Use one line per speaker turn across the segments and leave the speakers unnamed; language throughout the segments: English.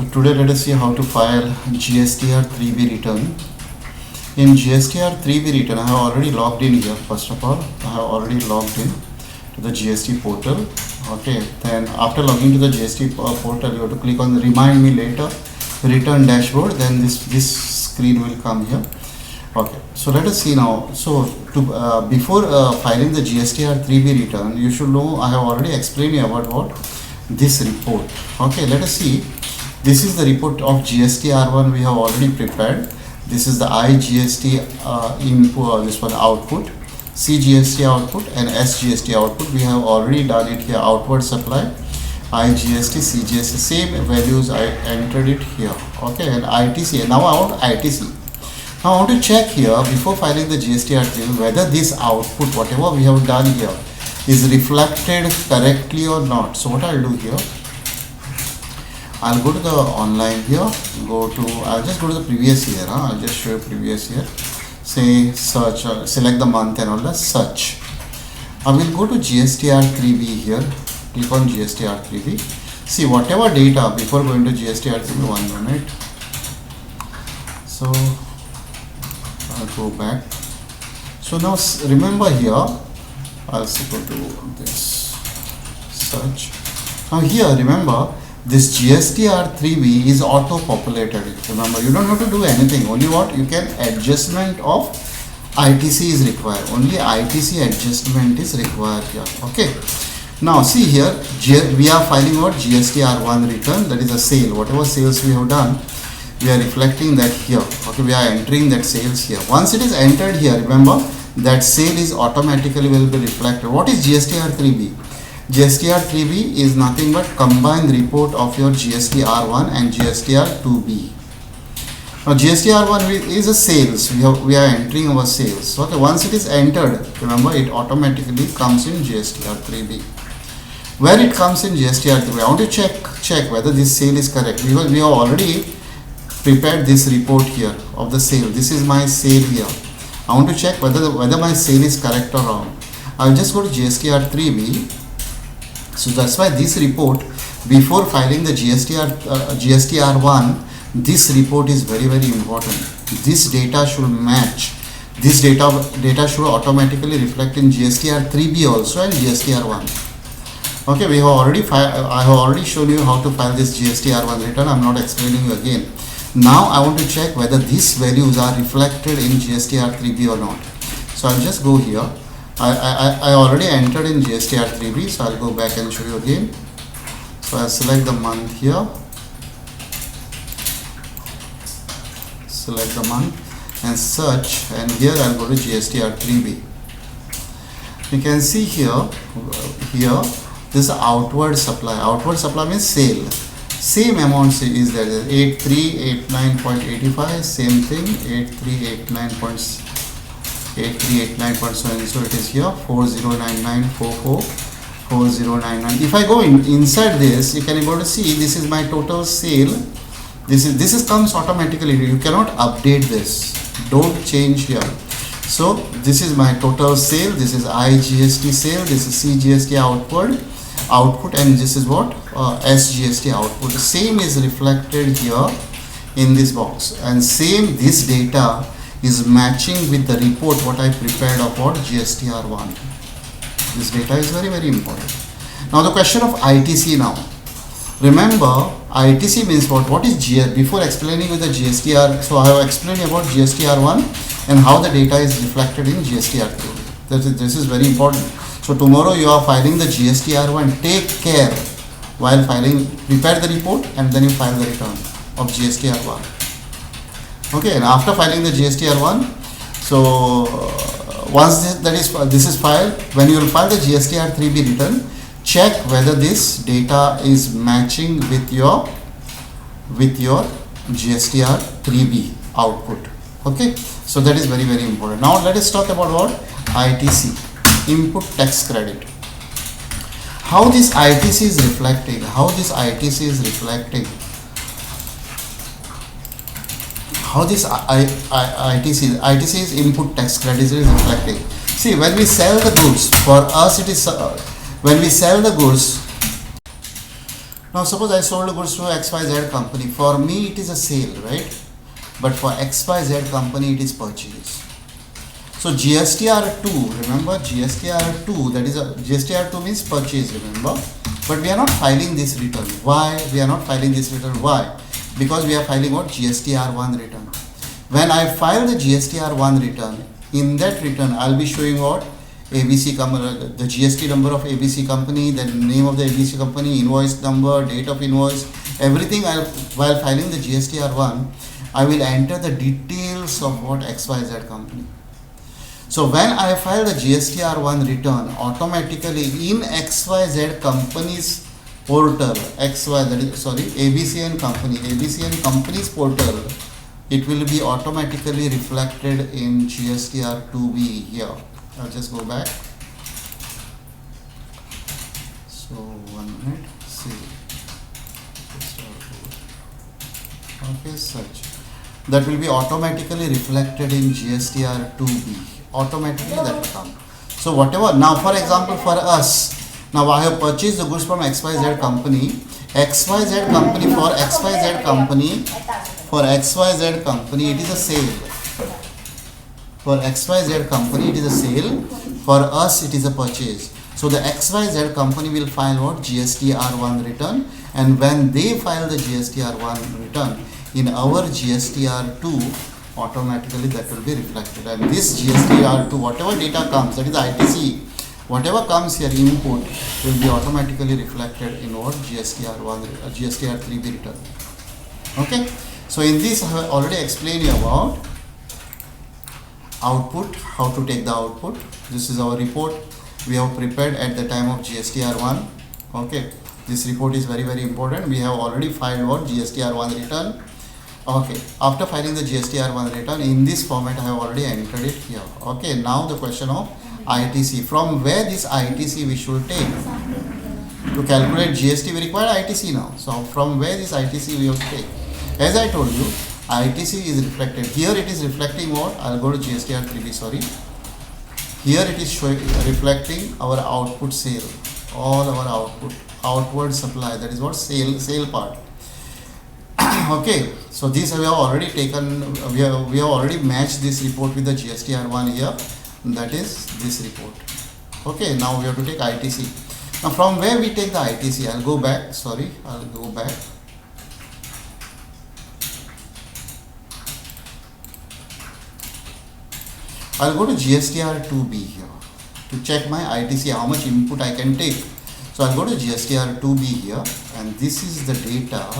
So today let us see how to file GSTR3B return. In GSTR3B return, I have already logged in here. First of all, I have already logged in to the GST portal. Okay, then after logging to the GST portal, you have to click on the remind me later return dashboard. Then this screen will come here. Okay, so let us see now. So to before filing the GSTR3B return, you should know I have already explained you about what this report. Okay, let us see. This is the report of GSTR1 we have already prepared. This is the IGST input, this one output, CGST output and SGST output. We have already done it here. Outward supply, IGST, CGST, same values I entered it here. Okay, and ITC. Now I want ITC. Now I want to check here before filing the GSTR3 whether this output, whatever we have done here, is reflected correctly or not. So what I'll do here, I'll go to the online here, I'll just go to the previous year. I'll just show you previous year. Say search, select the month and all that, search. I will go to GSTR3B here, click on GSTR3B. See whatever data before going to GSTR3B, 1 minute. So I'll go back. So now remember here, I'll go to this search. Now here remember, this GSTR3B is auto populated. Remember, you don't have to do anything. Only what you can adjustment of ITC is required. Only ITC adjustment is required here. Okay. Now see here, we are filing what GSTR1 return, that is a sale. Whatever sales we have done, we are reflecting that here. Okay, we are entering that sales here. Once it is entered here, remember that sale is automatically will be reflected. What is GSTR3B? GSTR3B is nothing but combined report of your GSTR1 and GSTR2B. Now GSTR1 is a sales. We are entering our sales. Okay, once it is entered, remember it automatically comes in GSTR3B. Where it comes in GSTR3B, I want to check whether this sale is correct. We have already prepared this report here of the sale. This is my sale here. I want to check whether my sale is correct or wrong. I'll just go to GSTR3B. So that's why this report, before filing the GSTR1, this report is very important. This data should match. This data should automatically reflect in GSTR3B also and GSTR1. Okay, I have already shown you how to file this GSTR1 return. I'm not explaining you again. Now I want to check whether these values are reflected in GSTR3B or not. So I'll just go here. I already entered in GSTR3B, so I'll go back and show you again. So I'll select the month here, select the month and search, and here I'll go to GSTR3B. You can see here this is outward supply. Outward supply means sale. Same amount is there, 8389.85, same thing, 8389.8389. So it is here 409944 4099. If I go inside this, you can able to see this is my total sale. This comes automatically. You cannot update this. Don't change here. So this is my total sale. This is IGST sale. This is CGST output, and this is what SGST output. The same is reflected here in this box, and same this data is matching with the report what I prepared of what GSTR1. This data is very important. Now the question of ITC now. Remember, ITC means what? What is GST? Before explaining with the GSTR, so I have explained about GSTR1 and how the data is reflected in GSTR2. This is very important. So tomorrow you are filing the GSTR1. Take care while filing, prepare the report and then you file the return of GSTR1. Okay, and after filing the GSTR1, so once this is filed, when you will file the GSTR3B return, check whether this data is matching with your GSTR3B output. Okay, so that is very important. Now let us talk about what? ITC, input tax credit. How this ITC is reflecting? How this ITC is input tax credit is reflecting. See, when we sell the goods, for us it is when we sell the goods, Now suppose I sold goods to XYZ company. For me it is a sale, right? But for XYZ company it is purchase. So GSTR2, remember GSTR2, that is a GSTR2 means purchase, remember? But we are not filing this return. Why? We are not filing this return. Why? Because we are filing what? GSTR1 return. When I file the GSTR1 return, in that return I'll be showing what? ABC company, the GST number of ABC company, the name of the ABC company, invoice number, date of invoice, everything. While filing the GSTR1, I will enter the details of what XYZ company. So when I file the GSTR1 return, automatically in XYZ company's portal, ABCN company's portal, it will be automatically reflected in GSTR2B here. I'll just go back. So 1 minute, see. Okay, search. That will be automatically reflected in GSTR2B. Automatically that will come. So whatever, now for example for us, now I have purchased the goods from XYZ company. For XYZ company it is a sale. For XYZ company it is a sale. For us it is a purchase. So the XYZ company will file what? GSTR1 return, and when they file the GSTR1 return in our GSTR2, automatically that will be reflected. And this GSTR2, whatever data comes, that is ITC, whatever comes here input will be automatically reflected in what? GSTR1, GSTR3B return. Okay. So in this I have already explained you about output, how to take the output. This is our report we have prepared at the time of GSTR1. Okay, this report is very important. We have already filed what? GSTR1 return. Okay, after filing the GSTR1 return in this format I have already entered it here. Okay, now the question of ITC. From where this ITC we should take? To calculate GST we require ITC now. So from where this ITC we have to take? As I told you, ITC is reflected. Here it is reflecting what? I'll go to GSTR3B, sorry. Here it is showing, reflecting our output sale. All our output, outward supply, that is what? Sale part. Okay, so this we have already taken, we have already matched this report with the GSTR1 here. That is this report. Okay, now we have to take ITC. Now from where we take the ITC? I'll go back, sorry, I'll go back. I'll go to GSTR2B here to check my ITC, how much input I can take. So I'll go to GSTR2B here, and this is the data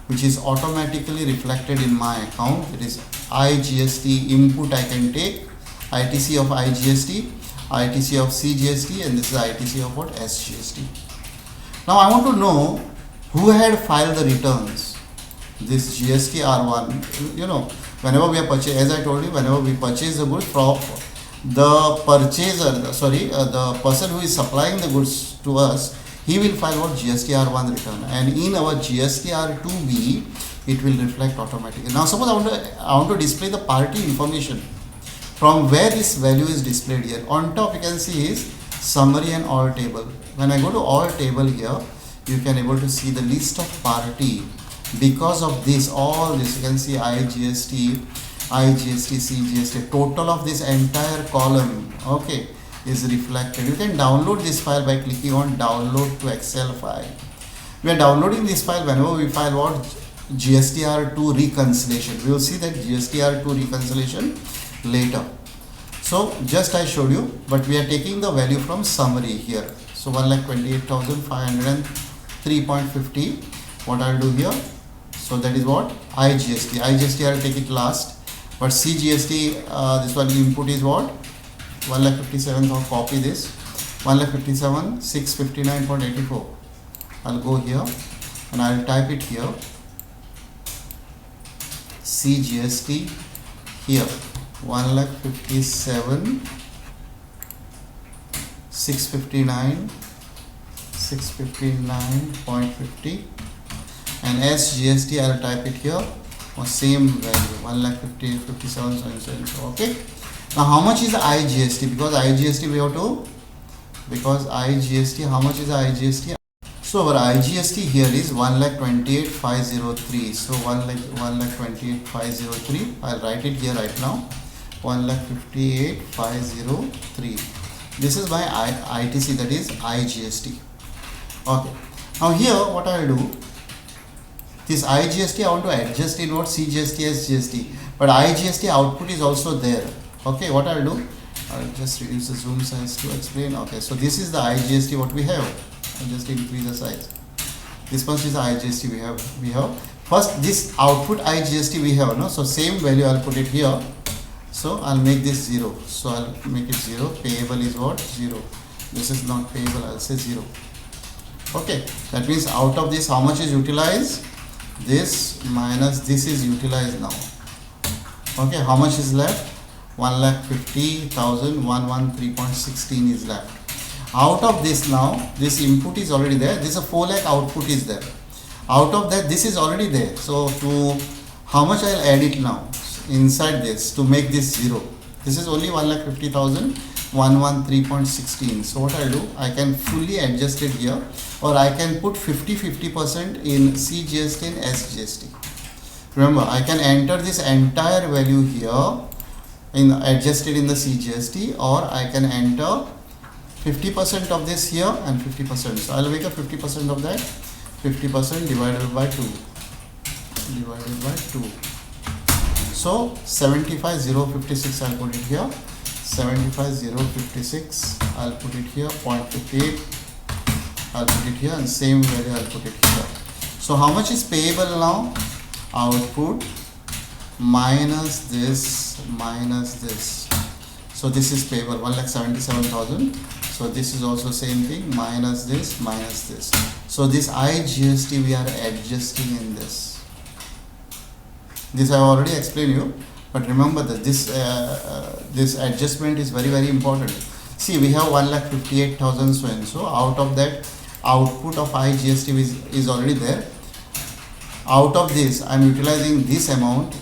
which is automatically reflected in my account. It is IGST input I can take, ITC of IGST, ITC of CGST, and this is ITC of what? SGST. Now I want to know who had filed the returns. This GSTR1, you know, whenever we are purchasing, as I told you, whenever we purchase the goods from the purchaser, the person who is supplying the goods to us, he will file what? GSTR1 return, and in our GSTR2B it will reflect automatically. Now suppose I want to display the party information. From where this value is displayed here, on top you can see is summary and all table. When I go to all table here, you can able to see the list of party. Because of this, all this, you can see IGST, CGST, total of this entire column, okay, is reflected. You can download this file by clicking on download to Excel file. We are downloading this file whenever we file what? GSTR2 reconciliation. We will see that GSTR2 reconciliation later. So just I showed you, but we are taking the value from summary here. So 1,28,503.50. What I'll do here? So that is what? IGST. IGST I'll take it last. But CGST, this one input is what? 1,57,000. I'll copy this. 1,57,659.84. I'll go here and I'll type it here. CGST here. 659.50, and SGST I'll type it here, or same value, 1,57,000. Okay. Now how much is the IGST? Because IGST we have to, how much is the IGST? So our IGST here is 1,28,503. So 1,28,503. I'll write it here right now. 1,58,503. This is my ITC, that is IGST. Okay. Now here what I will do, this IGST I want to adjust in what CGST as GST, but IGST output is also there. Okay, what I will do, I'll just reduce the zoom size to explain. Okay, so this is the IGST what we have. I'll just increase the size. This much is the IGST we have. First this output IGST we have, no? So same value I'll put it here. So I'll make this 0. So I'll make it 0. Payable is what? 0. This is not payable. I'll say 0. Okay, that means out of this how much is utilized? This minus this is utilized now. Okay, how much is left? 1,50,113.16 is left. Out of this now, this input is already there. This is a 4 lakh output is there. Out of that, this is already there. So to how much I'll add it now inside this to make this 0. This is only 1,50,113.16. So what I'll do, I can fully adjust it here, or I can put 50% in CGST and SGST. Remember, I can enter this entire value here in adjusted in the CGST, or I can enter 50% of this here and 50%. So I'll make a 50% of that. 50% divided by 2. So 75,056 I'll put it here. 75,056 I'll put it here. 0.58 I'll put it here, and same value I'll put it here. So how much is payable now? Output minus this. So this is payable 1,77,000. So this is also same thing, minus this. So this IGST we are adjusting in this. This I have already explained you, but remember that this adjustment is very important. See, we have 1,58,000 so and so. Out of that, output of IGST is already there. Out of this, I am utilizing this amount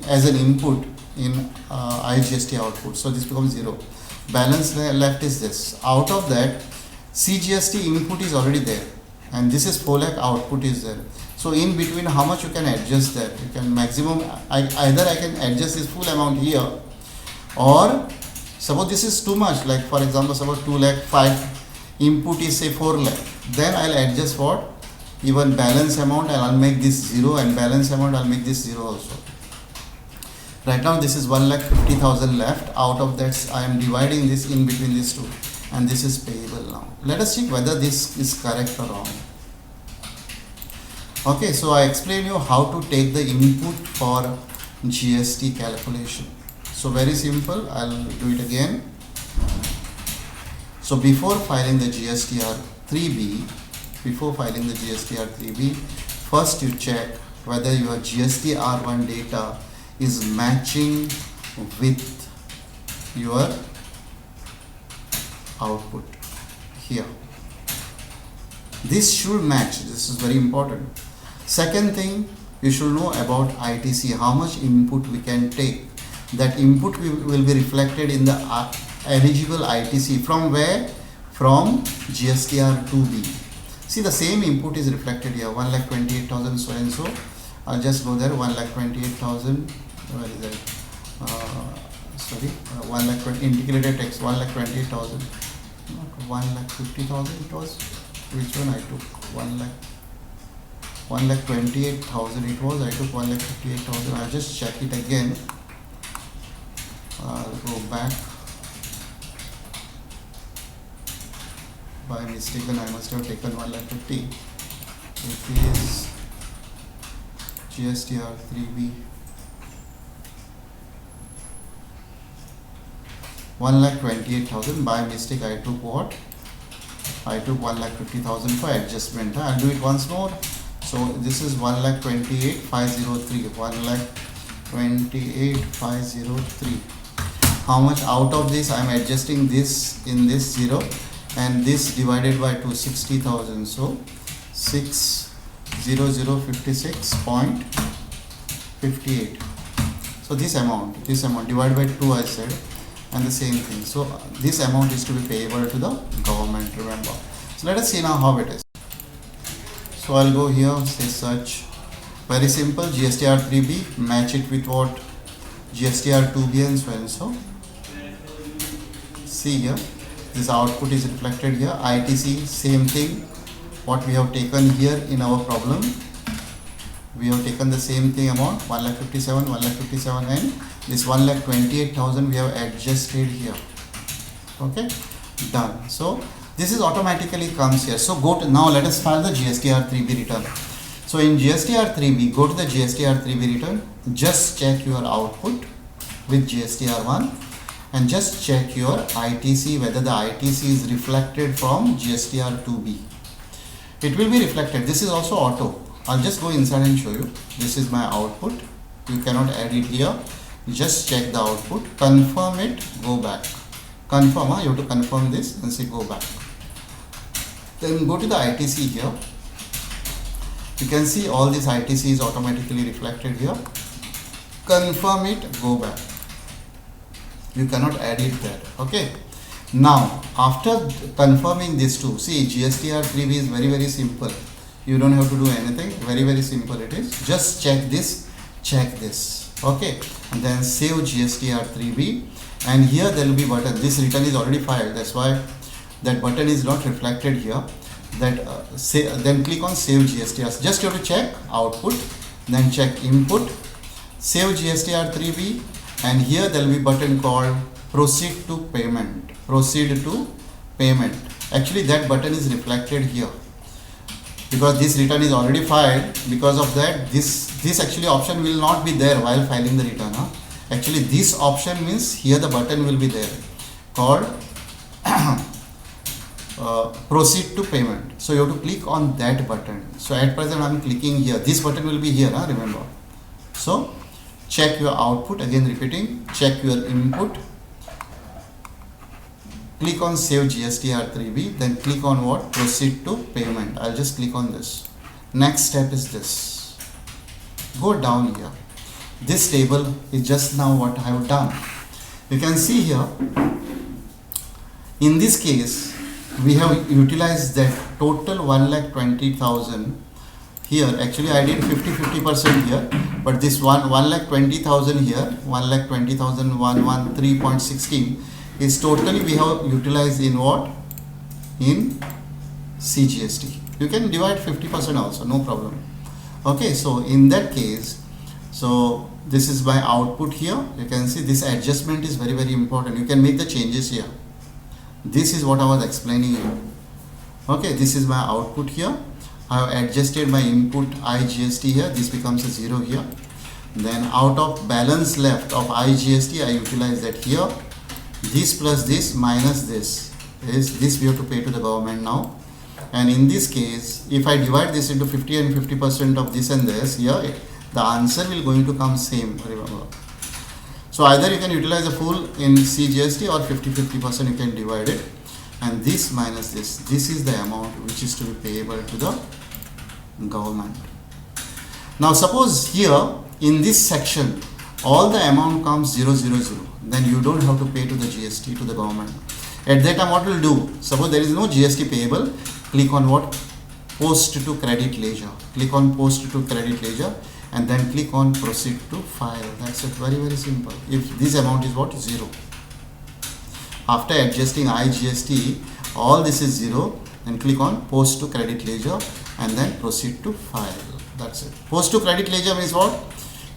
as an input in IGST output. So this becomes 0. Balance left is this. Out of that, CGST input is already there, and this is 4 lakh output is there. So in between, how much you can adjust that? You can maximum, either I can adjust this full amount here, or suppose this is too much, like for example, suppose 2 lakh 5 input is say 4 lakh, then I'll adjust what? Even balance amount, and I'll make this 0, and balance amount I'll make this 0 also. Right now this is 1,50,000 left. Out of that, I am dividing this in between these two, and this is payable now. Let us check whether this is correct or wrong. Okay, so I explain you how to take the input for GST calculation. So very simple, I'll do it again. So before filing the GSTR3B, first you check whether your GSTR1 data is matching with your output here. This should match. This is very important. Second thing, you should know about ITC, how much input we can take. That input will be reflected in the eligible ITC. From where? From GSTR2B. See, the same input is reflected here, 1,28,000 so and so. I'll just go there, 1,28,000. Where is that? 1,20,000 integrated text, 1,28,000. 1,50,000 it was. Which one I took? 1,28,000 it was. I took 1,58,000. I'll just check it again. I'll go back. By mistake, I must have taken 1,50,000. It is GSTR3B. 1,28,000. By mistake, I took what? I took 1,50,000 for adjustment. I'll do it once more. So this is 1,28,503. 1,28,503. How much out of this I am adjusting this in this 0, and this divided by 2, 60,000. So 60056.58. So this amount divided by 2 I said, and the same thing. So this amount is to be payable to the government, remember. So let us see now how it is. So I'll go here, say search. Very simple, GSTR3B, match it with what? GSTR2B and so and so. See here, this output is reflected here. ITC, same thing. What we have taken here in our problem, we have taken the same thing amount, 1,57,000, and this 1,28,000 we have adjusted here. Okay, done. So this is automatically comes here. So go to, now let us file the GSTR3B return. So in GSTR3B, go to the GSTR3B return, just check your output with GSTR1 and just check your ITC, whether the ITC is reflected from GSTR2B. It will be reflected. This is also auto. I'll just go inside and show you. This is my output. You cannot add it here. Just check the output, confirm it, go back. Confirm, you have to confirm this and say go back. Then go to the ITC here. You can see all this ITC is automatically reflected here. Confirm it, go back. You cannot add it there. Okay. Now, after confirming this two, see GSTR3B is very, very simple. You don't have to do anything. Very, very simple it is. Just check this, check this. Okay. And then save GSTR3B. And here there will be button. This return is already filed. That's why that button is not reflected here. That then click on save GSTR. Just you have to check output, then check input, save GSTR3B, and here there will be button called proceed to payment. Proceed to payment. Actually that button is reflected here because this return is already filed. Because of that, this actually option will not be there while filing the return. Actually this option means here the button will be there called proceed to payment. So you have to click on that button. So at present I am clicking here. This button will be here, remember. So check your output, again repeating, check your input, click on save GSTR3B, then click on what? Proceed to payment. I'll just click on this. Next step is this. Go down here. This table is just now what I have done. You can see here, in this case, we have utilized that total 1,20,000 here. Actually I did 50% here, but this 1,20,000 here, 1,20,113.16 is totally we have utilized in what? In CGST. You can divide 50% also, no problem. Okay, so in that case, so this is my output here. You can see this adjustment is very, very important. You can make the changes here. This is what I was explaining here. Okay, this is my output here. I have adjusted my input IGST here. This becomes a 0 here. Then out of balance left of IGST, I utilize that here. This plus this minus this is this we have to pay to the government now. And in this case, if I divide this into 50 and 50% of this and this here, the answer will going to come same, remember. So either you can utilize the full in CGST or 50% you can divide it, and this minus this is the amount which is to be payable to the government. Now suppose here in this section all the amount comes 000, then you don't have to pay to the GST to the government. At that time what will do? Suppose there is no GST payable, click on what? Post to credit ledger. Click on post to credit ledger and then click on proceed to file. That's it. Very, very simple. If this amount is what? 0. After adjusting IGST, all this is 0, then click on post to credit ledger and then proceed to file. That's it. Post to credit ledger means what?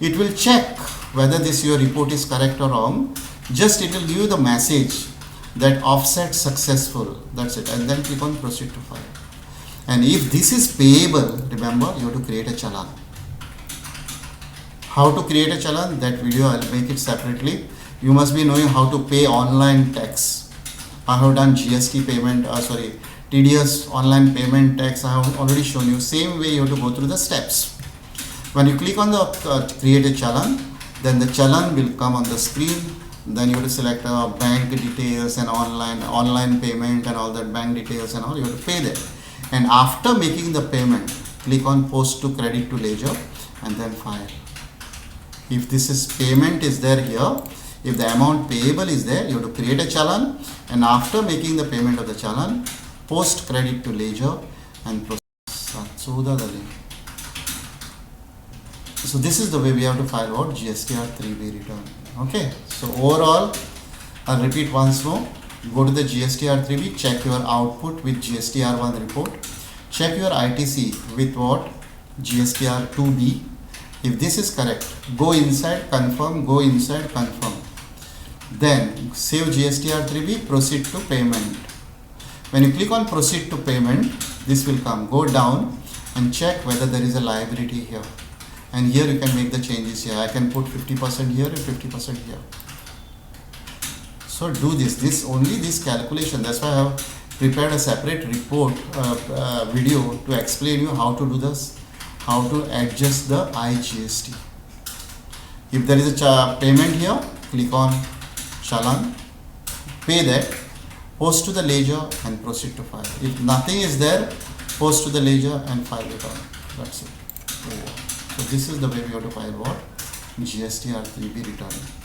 It will check whether this your report is correct or wrong. Just it will give you the message that offset successful. That's it. And then click on proceed to file. And if this is payable, remember you have to create a challan. How to create a challan? That video I'll make it separately. You must be knowing how to pay online tax. I have done GST payment, TDS online payment tax. I have already shown you. Same way you have to go through the steps. When you click on the create a challan, then the challan will come on the screen. Then you have to select bank details and online payment and all that bank details and all. You have to pay that. And after making the payment, click on post to credit to ledger and then file. If this is payment is there here, if the amount payable is there, you have to create a challan, and after making the payment of the challan, post credit to ledger and process. Sudadali. So this is the way we have to file what? GSTR3B return. Okay. So overall, I'll repeat once more. Go to the GSTR3B, check your output with GSTR1 report. Check your ITC with what? GSTR2B. If this is correct, go inside, confirm, go inside, confirm. Then save GSTR3B, proceed to payment. When you click on proceed to payment, this will come. Go down and check whether there is a liability here. And here you can make the changes here. I can put 50% here and 50% here. So do this only this calculation. That's why I have prepared a separate report video to explain you how to do this, how to adjust the IGST. If there is a payment here, click on Challan, pay that, post to the ledger and proceed to file. If nothing is there, post to the ledger and file return. That's it. So this is the way we have to file what? GSTR3B return.